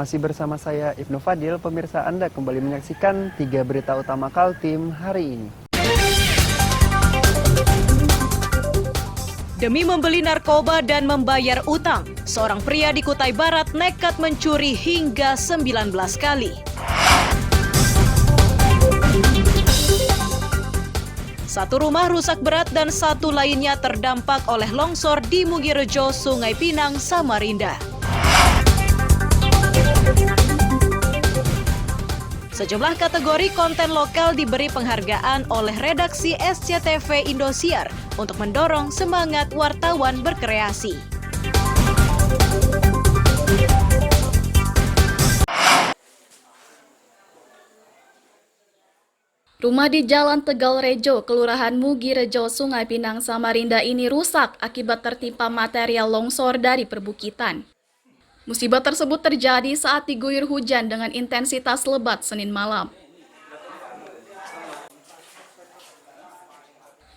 Masih bersama saya Ibnu Fadil, pemirsa Anda kembali menyaksikan 3 berita utama Kaltim hari ini. Demi membeli narkoba dan membayar utang, seorang pria di Kutai Barat nekat mencuri hingga 19 kali. Satu rumah rusak berat dan satu lainnya terdampak oleh longsor di Mugirejo, Sungai Pinang, Samarinda. Sejumlah kategori konten lokal diberi penghargaan oleh redaksi SCTV Indosiar untuk mendorong semangat wartawan berkreasi. Rumah di Jalan Tegal Rejo, Kelurahan Mugirejo, Sungai Pinang, Samarinda ini rusak akibat tertimpa material longsor dari perbukitan. Musibah tersebut terjadi saat diguyur hujan dengan intensitas lebat Senin malam.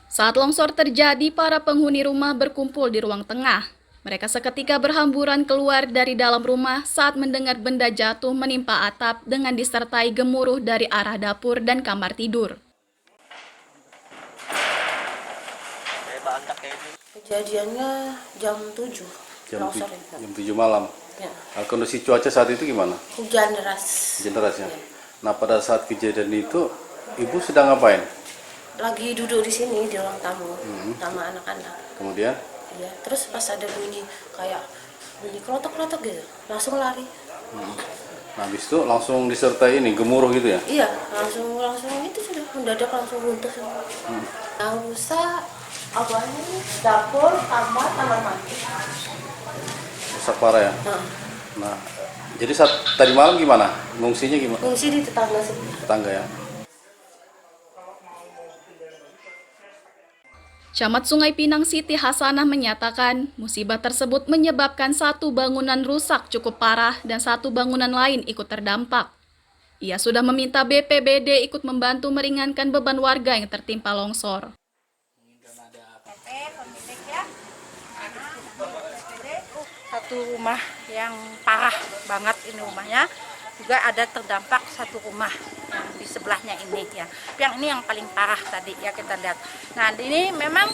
Saat longsor terjadi, para penghuni rumah berkumpul di ruang tengah. Mereka seketika berhamburan keluar dari dalam rumah saat mendengar benda jatuh menimpa atap dengan disertai gemuruh dari arah dapur dan kamar tidur. Kejadiannya jam 7. Jam 7 malam. Ya. Kondisi cuaca saat itu gimana? Hujan deras. Hujan deras ya? Ya. Nah, pada saat kejadian itu, Ibu sedang ngapain? Lagi duduk di sini di ruang tamu sama anak-anak. Kemudian? Iya, terus pas ada bunyi kayak bunyi kelotok-kelotok gitu, langsung lari. Nah, habis itu langsung disertai ini, gemuruh gitu ya? Iya, langsung itu sudah mendadak langsung runtuh semua. Yang rusak apanya nih? Dapur, kamar mandi. Rusak parah ya? Nah, jadi saat tadi malam gimana? Ngungsinya gimana? Fungsi di tetangga sih. Tetangga ya? Camat Sungai Pinang Siti Hasanah menyatakan musibah tersebut menyebabkan satu bangunan rusak cukup parah dan satu bangunan lain ikut terdampak. Ia sudah meminta BPBD ikut membantu meringankan beban warga yang tertimpa longsor. Satu rumah yang parah banget ini rumahnya, juga ada terdampak satu rumah yang di sebelahnya ini ya. Yang ini yang paling parah tadi ya kita lihat. Nah ini memang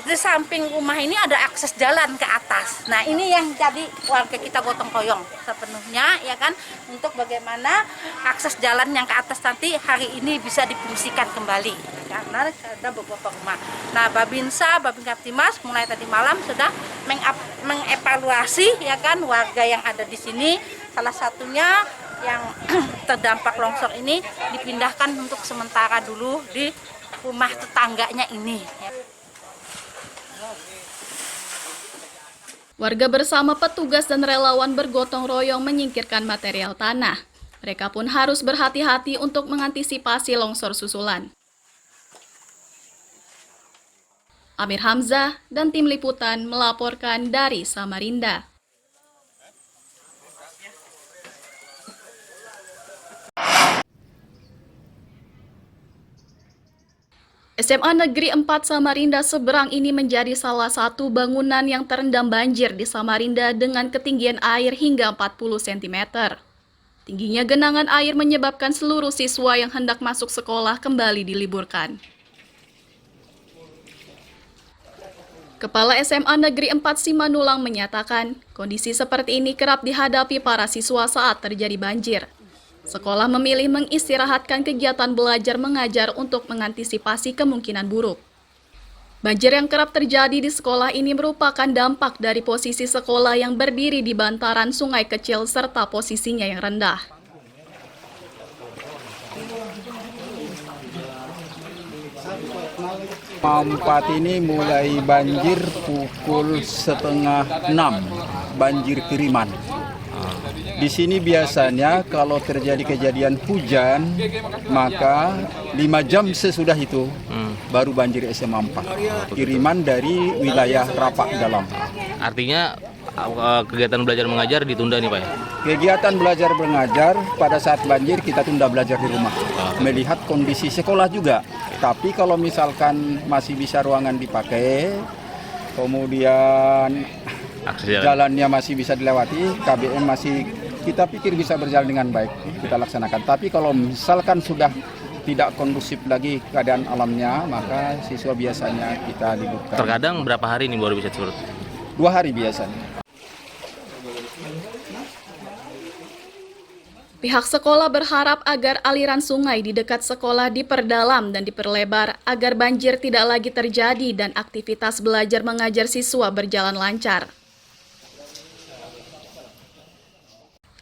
di samping rumah ini ada akses jalan ke atas. Nah ini yang jadi warga kita gotong royong sepenuhnya ya kan, untuk bagaimana akses jalan yang ke atas nanti hari ini bisa difungsikan kembali karena ada beberapa rumah. Nah Babinsa, Babin Kaptimas mulai tadi malam sudah mengevaluasi ya kan warga yang ada di sini. Salah satunya yang terdampak longsor ini dipindahkan untuk sementara dulu di rumah tetangganya ini. Warga bersama petugas dan relawan bergotong royong menyingkirkan material tanah. Mereka pun harus berhati-hati untuk mengantisipasi longsor susulan. Amir Hamzah dan tim liputan melaporkan dari Samarinda. SMA Negeri 4 Samarinda Seberang ini menjadi salah satu bangunan yang terendam banjir di Samarinda dengan ketinggian air hingga 40 cm. Tingginya genangan air menyebabkan seluruh siswa yang hendak masuk sekolah kembali diliburkan. Kepala SMA Negeri 4 Simanulang menyatakan, kondisi seperti ini kerap dihadapi para siswa saat terjadi banjir. Sekolah memilih mengistirahatkan kegiatan belajar mengajar untuk mengantisipasi kemungkinan buruk. Banjir yang kerap terjadi di sekolah ini merupakan dampak dari posisi sekolah yang berdiri di bantaran sungai kecil serta posisinya yang rendah. Empat ini mulai banjir pukul 5:30, banjir kiriman. Di sini biasanya kalau terjadi kejadian hujan, maka 5 jam sesudah itu baru banjir SMA 4. Kiriman dari wilayah Rapak Dalam. Artinya kegiatan belajar mengajar ditunda nih Pak ya? Kegiatan belajar mengajar pada saat banjir kita tunda belajar di rumah. Melihat kondisi sekolah juga. Tapi kalau misalkan masih bisa ruangan dipakai, kemudian jalannya masih bisa dilewati, KBM masih kita pikir bisa berjalan dengan baik, kita laksanakan. Tapi kalau misalkan sudah tidak kondusif lagi keadaan alamnya, maka siswa biasanya kita liburkan. Terkadang berapa hari ini baru bisa surut? 2 hari biasanya. Pihak sekolah berharap agar aliran sungai di dekat sekolah diperdalam dan diperlebar agar banjir tidak lagi terjadi dan aktivitas belajar mengajar siswa berjalan lancar.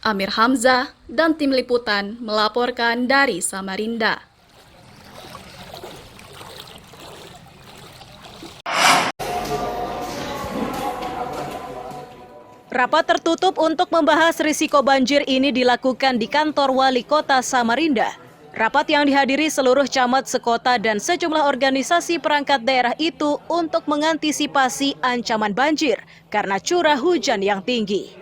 Amir Hamzah dan tim liputan melaporkan dari Samarinda. Rapat tertutup untuk membahas risiko banjir ini dilakukan di kantor Wali Kota Samarinda. Rapat yang dihadiri seluruh camat sekota dan sejumlah organisasi perangkat daerah itu untuk mengantisipasi ancaman banjir karena curah hujan yang tinggi.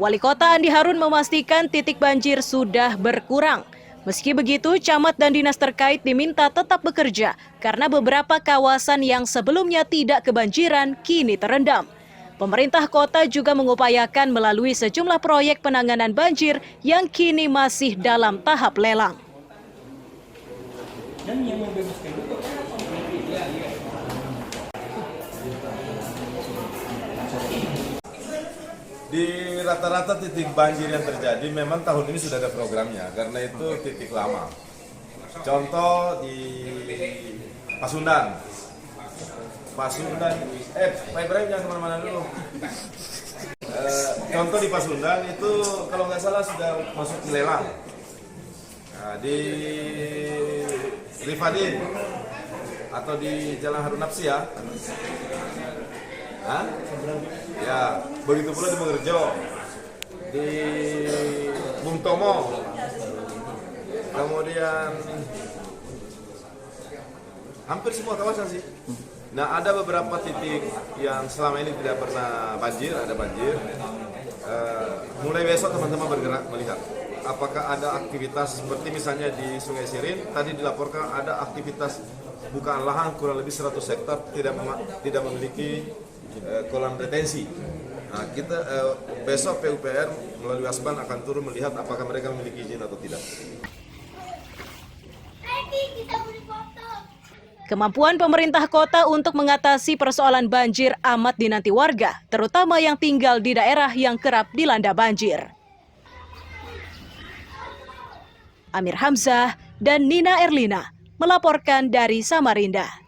Wali Kota Andi Harun memastikan titik banjir sudah berkurang. Meski begitu, camat dan dinas terkait diminta tetap bekerja karena beberapa kawasan yang sebelumnya tidak kebanjiran kini terendam. Pemerintah kota juga mengupayakan melalui sejumlah proyek penanganan banjir yang kini masih dalam tahap lelang. Di rata-rata titik banjir yang terjadi memang tahun ini sudah ada programnya, karena itu titik lama. Contoh di Pasundan. Pak Ibrahim jangan kemana-mana dulu. Contoh di Pasundan itu kalau nggak salah sudah masuk lelang. Nah, di Rifadin atau di Jalan Harun Nafsia. Ya, begitu pula di Mengerjo, di Bung Tomo, kemudian hampir semua kawasan sih. Nah, ada beberapa titik yang selama ini tidak pernah banjir, ada banjir. Mulai besok teman-teman bergerak melihat apakah ada aktivitas seperti misalnya di Sungai Sirin, tadi dilaporkan ada aktivitas bukaan lahan kurang lebih 100 hektar tidak memiliki kolam retensi. Nah, kita besok PUPR melalui Asban akan turun melihat apakah mereka memiliki izin atau tidak. Kemampuan pemerintah kota untuk mengatasi persoalan banjir amat dinanti warga, terutama yang tinggal di daerah yang kerap dilanda banjir. Amir Hamzah dan Nina Erlina melaporkan dari Samarinda.